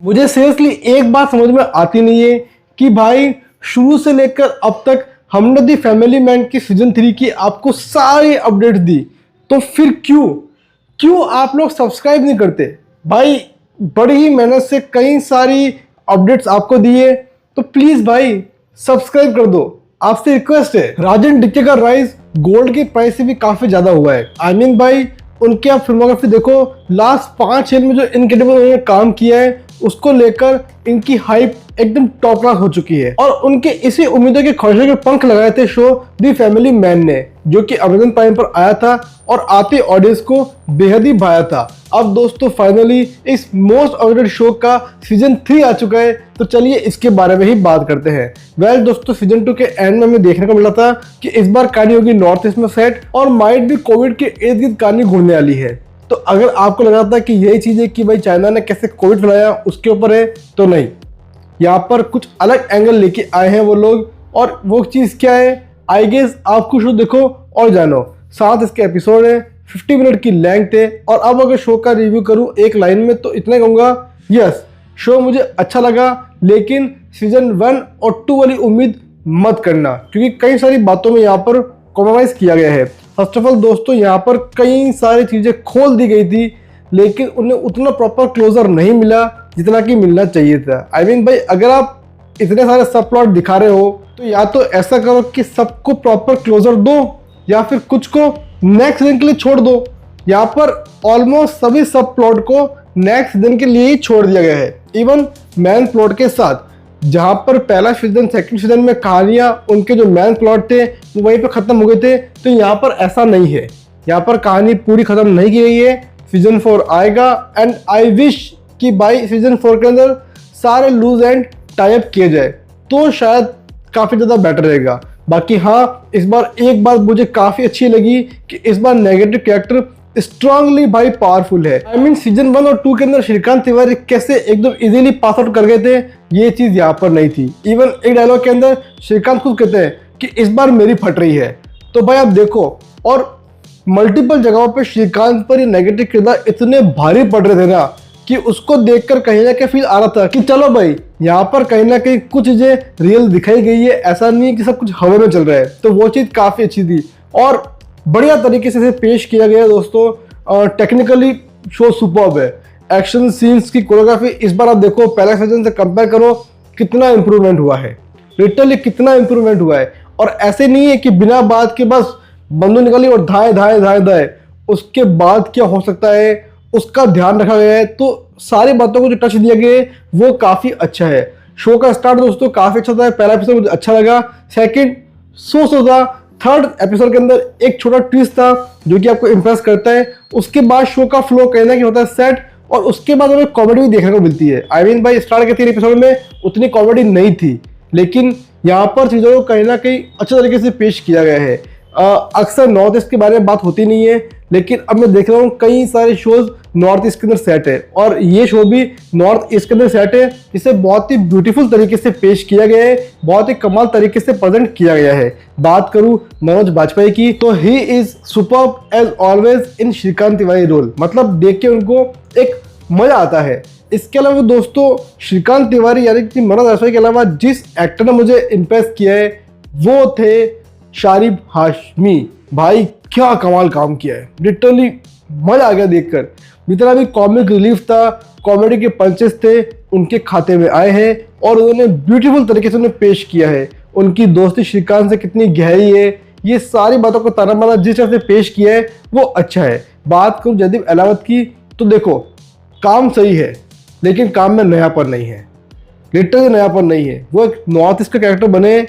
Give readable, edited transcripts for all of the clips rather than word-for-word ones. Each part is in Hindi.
मुझे सीरियसली एक बात समझ में आती नहीं है कि भाई शुरू से लेकर अब तक हमने दी फैमिली मैन की सीजन 3 की आपको सारी अपडेट दी, तो फिर क्यों क्यों आप लोग सब्सक्राइब नहीं करते भाई? बड़ी ही मेहनत से कई सारी अपडेट्स आपको दिए, तो प्लीज भाई सब्सक्राइब कर दो, आपसे रिक्वेस्ट है। राजन डिक्के का राइज गोल्ड की प्राइस से भी काफी ज्यादा हुआ है। आई मीन भाई उनकी आप फिल्मोग्राफी देखो, लास्ट 5 ईयर में जो इनक्रेडिबल उन्होंने काम किया है उसको लेकर इनकी हाइप एकदम टॉप क्लास हो चुकी है। और उनके इसी उम्मीदों के ख्वाहिशों के पंख लगाए थे शो दी फैमिली मैन ने, जो कि अमेजन प्राइम पर आया था और आते ऑडियंस को बेहद ही भाया था। अब दोस्तों फाइनली इस मोस्ट अवेटेड शो का सीजन 3 आ चुका है, तो चलिए इसके बारे में ही बात करते हैं। वेल दोस्तों, सीजन 2 के एंड में हमें देखने को मिला था कि इस बार कहानी होगी नॉर्थ ईस्ट में सेट और माइट भी कोविड के इर्द गिर्द कहानी घूमने वाली है। तो अगर आपको लग रहा था कि यही चीज है कि भाई चाइना ने कैसे कोविड फैलाया उसके ऊपर है, तो नहीं, यहाँ पर कुछ अलग एंगल लेके आए हैं वो लोग। और वो चीज़ क्या है, आई गेस आपको शो देखो और जानो। 7 इसके एपिसोड है, 50 मिनट की लेंथ है। और अब अगर शो का रिव्यू करूँ एक लाइन में तो इतना कहूँगा, यस शो मुझे अच्छा लगा, लेकिन सीजन 1 और 2 वाली उम्मीद मत करना, क्योंकि कई सारी बातों में यहाँ पर कॉम्प्रोमाइज़ किया गया है। फर्स्ट ऑफ ऑल दोस्तों, यहाँ पर कई सारी चीज़ें खोल दी गई थी, लेकिन उन्हें उतना प्रॉपर क्लोजर नहीं मिला जितना कि मिलना चाहिए था। आई मीन भाई अगर आप इतने सारे सब प्लॉट दिखा रहे हो तो या तो ऐसा करो कि सबको प्रॉपर क्लोजर दो, या फिर कुछ को नेक्स्ट सीजन के लिए छोड़ दो। यहाँ पर ऑलमोस्ट सभी सब प्लॉट को नेक्स्ट सीजन के लिए ही छोड़ दिया गया है, इवन मैन प्लॉट के साथ। जहाँ पर पहला सीजन सेकंड सीजन में कहानियाँ उनके जो मैन प्लॉट थे वो वहीं पे खत्म हो गए थे, तो यहाँ पर ऐसा नहीं है। यहाँ पर कहानी पूरी खत्म नहीं की गई है, सीजन 4 आएगा। एंड आई विश कि भाई सीजन 4 के अंदर सारे लूज एंड टाइप किए जाए तो शायद काफ़ी ज़्यादा बेटर रहेगा। बाकी हाँ, इस बार एक बात मुझे काफ़ी अच्छी लगी कि इस बार नेगेटिव कैरेक्टर स्ट्रांगली भाई पावरफुल है। आई मीन सीजन 1 और 2 के अंदर श्रीकांत तिवारी कैसे एकदम इजीली पास आउट कर गए थे, ये चीज़ यहाँ पर नहीं थी। इवन एक डायलॉग के अंदर श्रीकांत खुद कहते हैं कि इस बार मेरी फट रही है। तो भाई आप देखो, और मल्टीपल जगहों पे श्रीकांत पर ये नेगेटिव किरदार इतने भारी पड़ रहे थे ना कि उसको देखकर कहीं ना कहीं फील आ रहा था कि चलो भाई यहाँ पर कहीं ना कहीं कुछ चीजें रियल दिखाई गई है, ऐसा नहीं है कि सब कुछ हवा में चल रहा है। तो वो चीज़ काफ़ी अच्छी थी और बढ़िया तरीके से इसे पेश किया गया दोस्तों। टेक्निकली शो सुपर्ब है। एक्शन सीन्स की कोरियोग्राफी इस बार आप देखो, पहले सीजन से कंपेयर करो कितना इंप्रूवमेंट हुआ है, लिटरली कितना इंप्रूवमेंट हुआ है। और ऐसे नहीं है कि बिना बात के बस बंदूक निकाली और धाए धाए धाए धाए, उसके बाद क्या हो सकता है उसका ध्यान रखा गया है। तो सारी बातों को जो टच दिया गया है वो काफ़ी अच्छा है। शो का स्टार्ट दोस्तों काफ़ी अच्छा था, पहला एपिसोड मुझे अच्छा लगा, सेकंड सो था, थर्ड एपिसोड के अंदर एक छोटा ट्विस्ट था जो कि आपको इंप्रेस करता है। उसके बाद शो का फ्लो कहना कि होता है सेट, और उसके बाद हमें कॉमेडी भी देखने को मिलती है। आई मीन भाई स्टार्ट के 3 एपिसोड में उतनी कॉमेडी नहीं थी, लेकिन यहाँ पर चीज़ों को कहीं ना कहीं अच्छे तरीके से पेश किया गया है। अक्सर नॉर्थ ईस्ट के बारे में बात होती नहीं है, लेकिन अब मैं देख रहा हूँ कई सारे शोज नॉर्थ ईस्ट के अंदर सेट है, और ये शो भी नॉर्थ ईस्ट के अंदर सेट है। इसे बहुत ही ब्यूटीफुल तरीके से पेश किया गया है, बहुत ही कमाल तरीके से प्रेजेंट किया गया है। बात करूँ मनोज बाजपेयी की, तो he is superb as always in Shrikant Tiwari role. मतलब देख के उनको एक मजा आता है। इसके अलावा दोस्तों श्रीकांत तिवारी यानी कि मनोज बाजपेयी के अलावा जिस एक्टर ने मुझे इम्प्रेस किया है वो थे शारिब हाशमी। भाई क्या कमाल काम किया है, लिटरली मजा आ गया देखकर। जितना भी कॉमिक रिलीफ था, कॉमेडी के पंचेस थे, उनके खाते में आए हैं और उन्होंने ब्यूटीफुल तरीके से उन्हें पेश किया है। उनकी दोस्ती श्रीकांत से कितनी गहरी है, ये सारी बातों को ताना बाना जिस तरह से पेश किया है वो अच्छा है। बात करूँ जयदीप अहलावत की, तो देखो काम सही है, लेकिन काम में नयापन नहीं है, लिटरली नयापन नहीं है। वो एक नॉर्थ ईस्ट का कैरेक्टर बने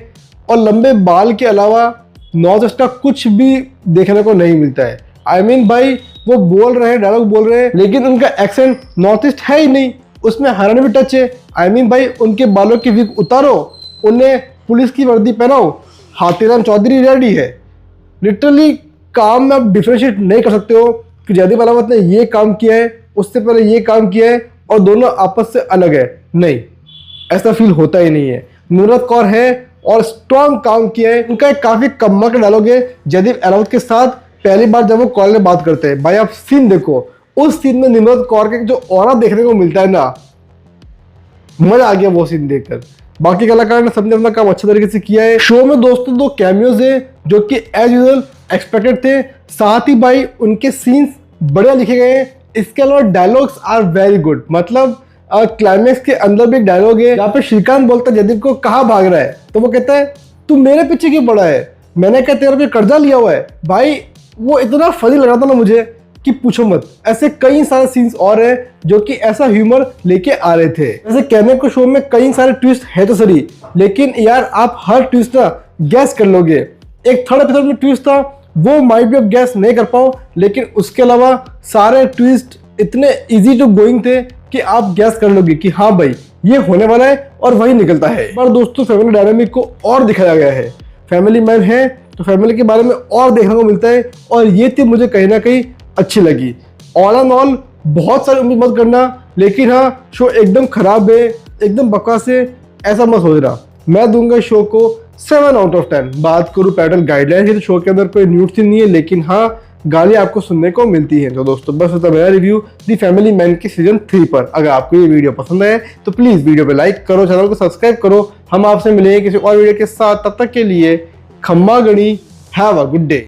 और लंबे बाल के अलावा नॉर्थ ईस्ट का कुछ भी देखने को नहीं मिलता है। आई मीन भाई वो बोल रहे हैं, डायलॉग बोल रहे हैं, लेकिन उनका एक्सेंट नॉर्थ ईस्ट है ही नहीं, उसमें हरियाणवी टच है। आई मीन भाई उनके बालों की विग उतारो, उन्हें पुलिस की वर्दी पहनाओ, हाथीराम चौधरी रेडी है। लिटरली काम में आप डिफ्रेंशिएट नहीं कर सकते हो कि जयदीप अहलावत ने ये काम किया है, उससे पहले ये काम किया है और दोनों आपस से अलग है। नहीं, ऐसा फील होता ही नहीं है। निम्रत कौर है और स्ट्रॉन्ग काम किया है। उनका एक काफी कमाल का डायलॉग है जयदीप अहलावत के साथ, पहली बार जब वो कॉल में बात करते हैं। भाई आप सीन देखो, उस सीन में निम्रत कौर के जो ऑरा देखने को मिलता है ना, मजा आ गया वो सीन देखकर। बाकी कलाकार ने सबने अपना काम अच्छा तरीके से किया है। शो में दोस्तों 2 कैमियोज है जो कि एज यूजुअल एक्सपेक्टेड थे, साथ ही भाई उनके सीन्स बढ़िया लिखे गए हैं। इसके अलावा डायलॉग्स आर वेरी गुड। मतलब क्लाइमैक्स के अंदर भी एक डायलॉग है जहाँ पे श्रीकांत बोलता है जयदीप को कहाँ भाग रहा है, तो वो कहता है तू मेरे पीछे क्यों पड़ा है, मैंने क्या तेरे पे कर्जा लिया हुआ है। भाई वो इतना फनी लग रहा था ना मुझे कि पूछो मत। ऐसे कई सारे सीन्स और हैं जो कि ऐसा ह्यूमर लेके आ रहे थे। जैसे कहने को शो में कई सारे ट्विस्ट है तो सही, लेकिन यार आप हर ट्विस्ट ना गैस कर लोगे। एक थर्ड एपिसोड में ट्विस्ट था वो माइट भी आप गैस नहीं कर पाओ, लेकिन उसके अलावा सारे ट्विस्ट इतने इजी टू गोइंग थे कि आप गैस कर लोगे कि हाँ भाई ये होने वाला है, और वही निकलता है। पर दोस्तों फैमिली डायनामिक को और दिखाया गया है। फैमिली मैन है तो फैमिली के बारे में और देखने को मिलता है, और ये चीज मुझे कहीं ना कहीं अच्छी लगी। ऑल एंड ऑल बहुत सारी उम्मीद मत करना, लेकिन हाँ शो एकदम खराब है, एकदम बकवास है ऐसा मत सोचना। मैं दूंगा शो को 7 आउट ऑफ 10। बात करूँ पैटर्न गाइडलाइन की तो शो के अंदर कोई न्यूड सीन नहीं है, लेकिन हाँ गाली आपको सुनने को मिलती है। तो दोस्तों बस होता मेरा रिव्यू दी फैमिली मैन की सीजन 3 पर। अगर आपको ये वीडियो पसंद आए तो प्लीज वीडियो पे लाइक करो, चैनल को सब्सक्राइब करो। हम आपसे मिलेंगे किसी और वीडियो के साथ, तब तक के लिए खम्मा गणी, हैव अ गुड डे।